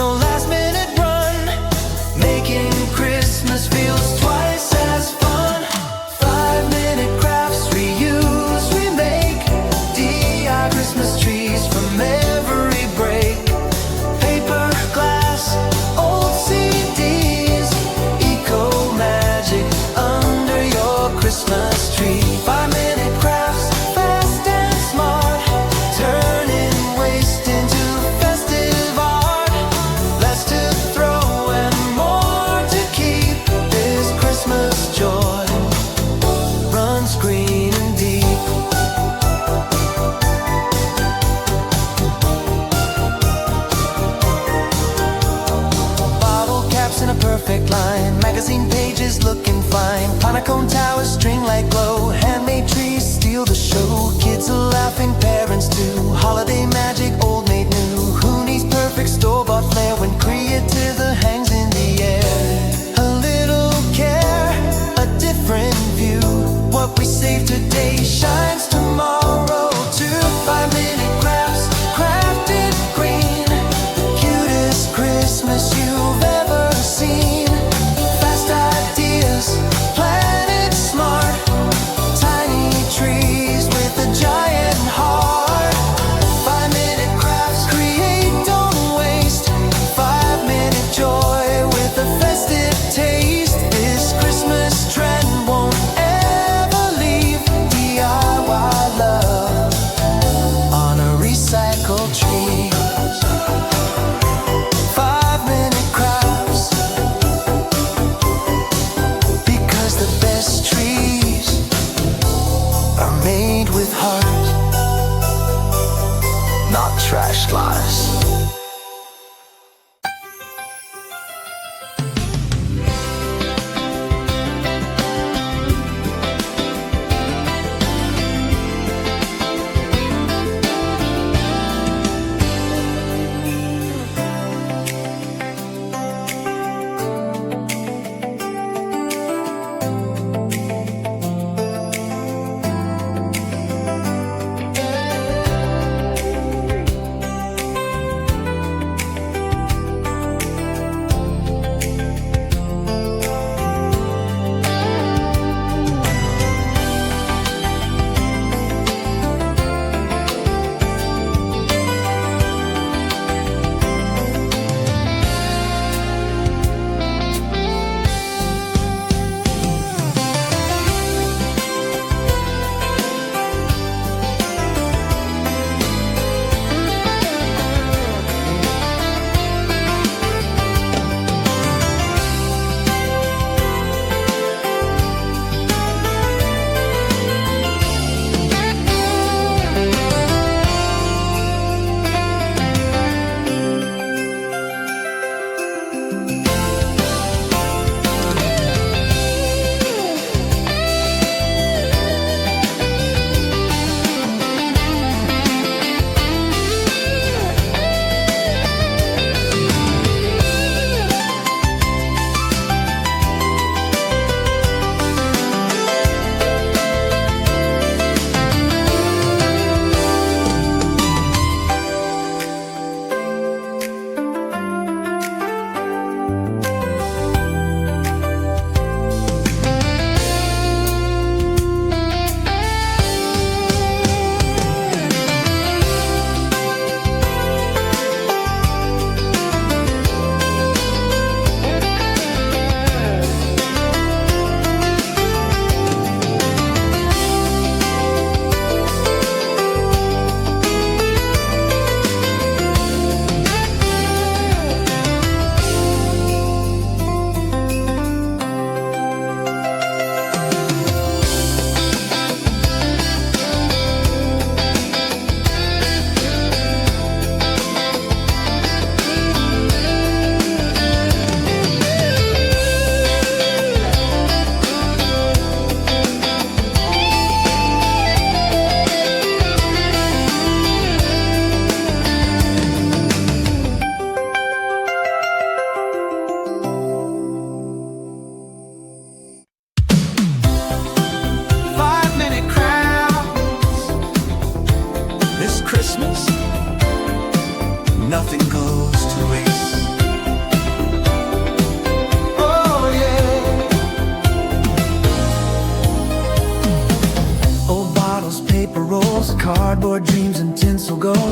No last minute run, making Christmas feels twice as fun. 5-minute crafts, reuse, remake, DIY Christmas trees from every break. Paper, glass, old CDs, eco magic under your Christmas tree. 5-minute crafts, fast and smart, turning waste into festive art. Less to throw and more to keep. This Christmas joy runs green and deep. Bottle caps in a perfect line, magazine pages looking fine, Pinecone towers, string light glow, handmade trees steal the show. Kids are laughing, parents too. Holiday magic, old made new. Who needs perfect store-bought flair when creative hangs in the air? A little care, a different view. What we save today shines tomorrow too. 5-minute crafts, crafted green, the cutest Christmas you've ever seen. Fast ideas, planet smart, tiny trees with a giant heart. 5-minute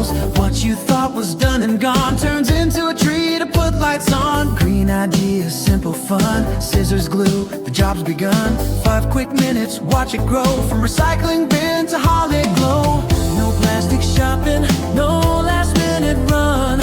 clothes. What you thought was done and gone turns into a tree to put lights on. Green ideas, simple fun, scissors, glue, the job's begun. 5 quick minutes, watch it grow, from recycling bin to holiday glow. No plastic shopping, no last minute run,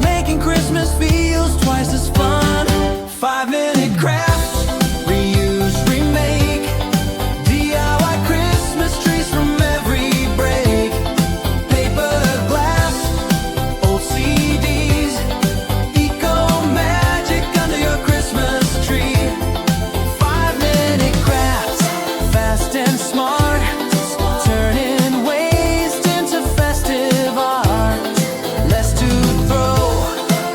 making Christmas feels twice as fun. 5-minute crafts, reuse, remake, DIY Christmas trees from every break. Paper, glass, old CDs, eco magic under your Christmas tree. 5-minute crafts, fast and smart, turning waste into festive art. Less to throw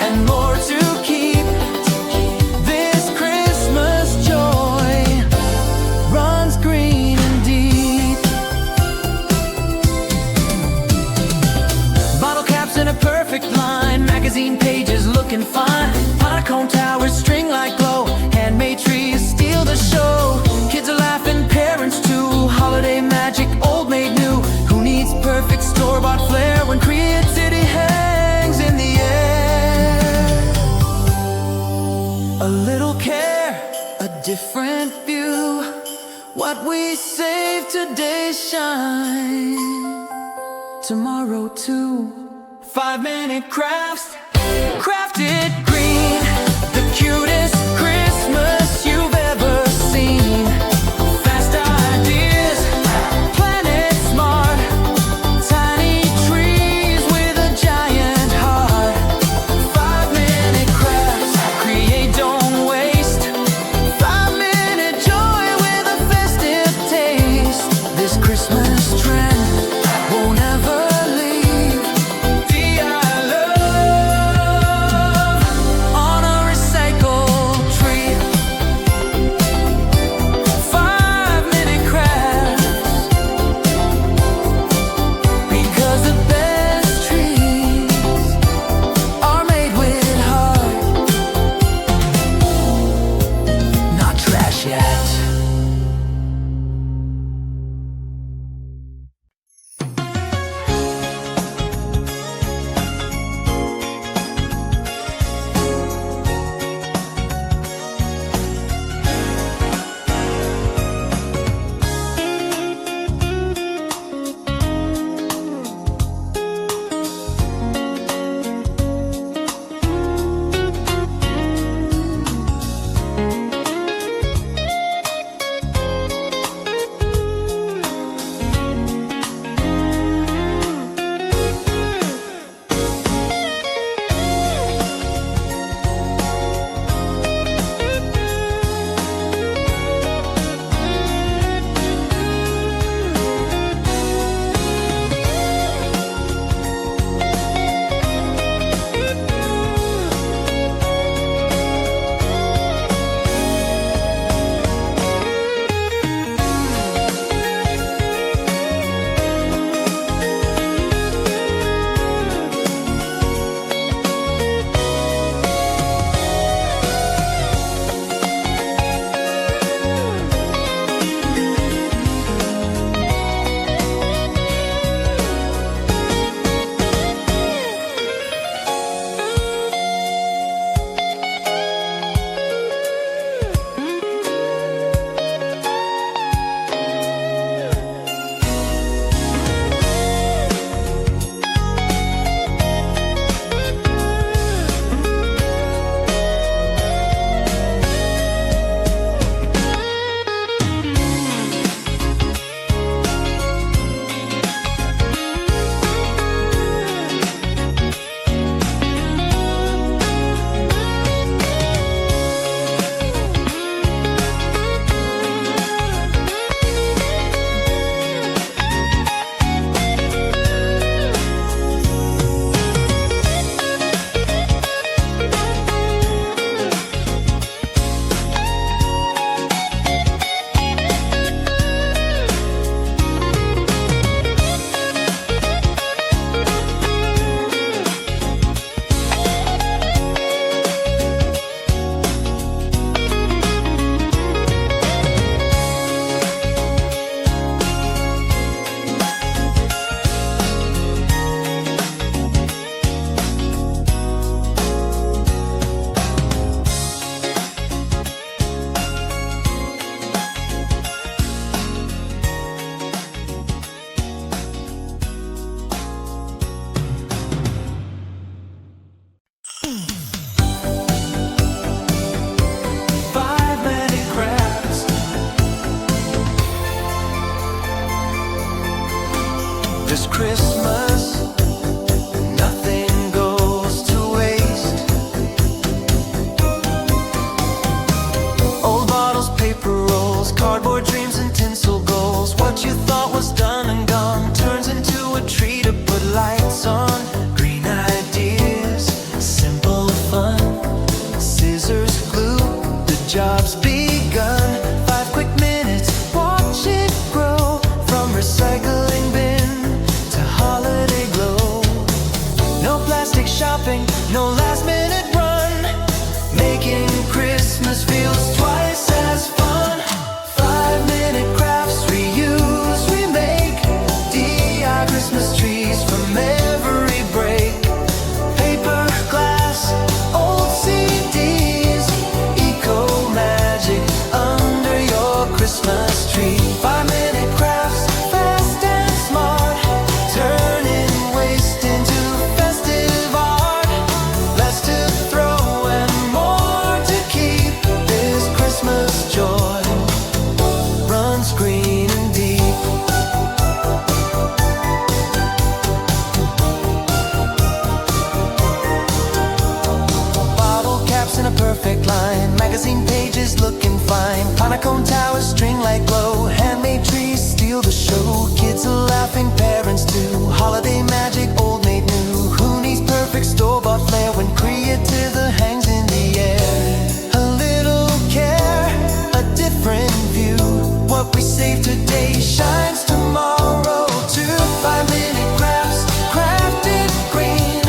and more to keep. This Christmas joy runs green and deep. Bottle caps in a perfect line, magazine pages looking fine. Pine towers, string like glow, handmade trees steal the show. Kids are laughing, parents too. Holiday magic, old made new. Who needs perfect store-bought flair when creativity hangs in the air? A little care, a different view. What we save today shine tomorrow too. 5-minute crafts, crafted green, the cutest Christmas you've ever seen. Fast ideas, planet smart, tiny trees with a giant heart. 5-minute crafts, create, don't waste. 5-minute joy with a festive taste. This Christmas trend won't ever leave. I love job's begun. 5 quick minutes, watch it grow. From recycling bin to holiday glow. No plastic shopping, no last minute run. Making Christmas feels twice as fun. 5-minute crafts, reuse, remake. DIY Christmas trees from every break. Paper, glass, old CDs. Eco magic under your Christmas tree. 5-minute crafts, fast and smart. Turning waste into festive art. Less to throw and more to keep. This Christmas joy runs green and deep. Bottle caps in a perfect line. Magazine pages looking fine. Pine-cone towers, string light glow. Handmade trees steal the show. Kids are laughing, parents too. Holiday magic, old made new. Who needs perfect store-bought flair when creative hangs in the air? A little care, a different view. What we save today shines tomorrow too. 5-minute crafts, crafted green.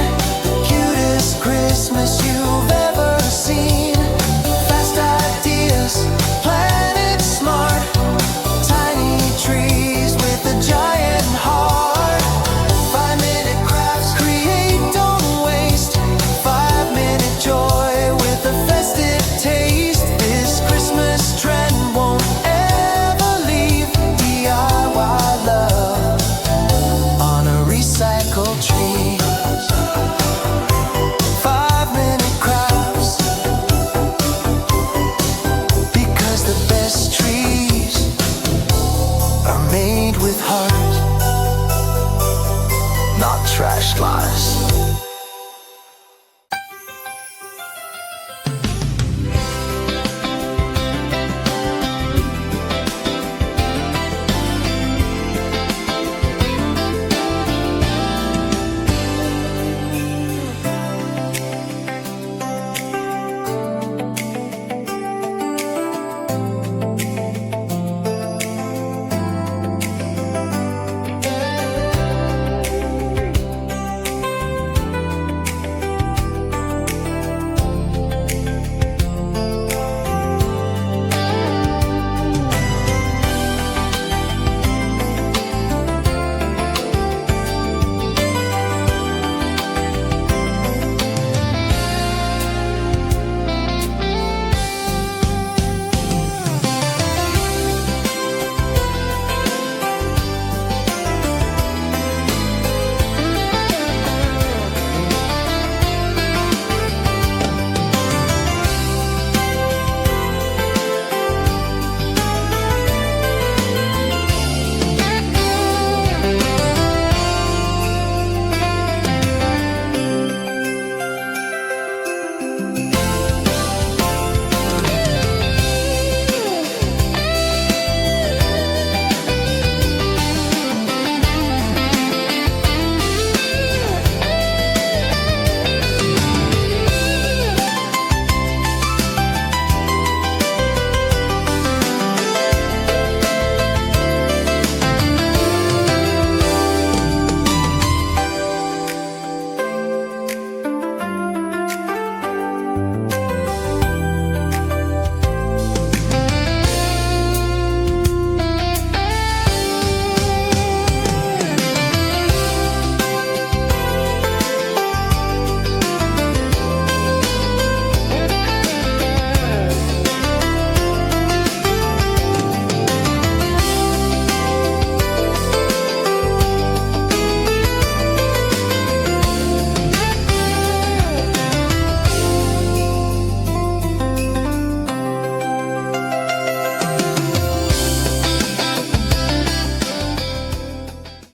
Cutest Christmas you've ever seen. Fast ideas, planet smart. Tiny trees with a giant heart. 5-minute crafts, create, don't waste. 5-minute joy with a festive taste. This Christmas trend won't ever leave. DIY love on a recycled tree. 5-minute crafts, because the best trees are made with heart, not trash lies.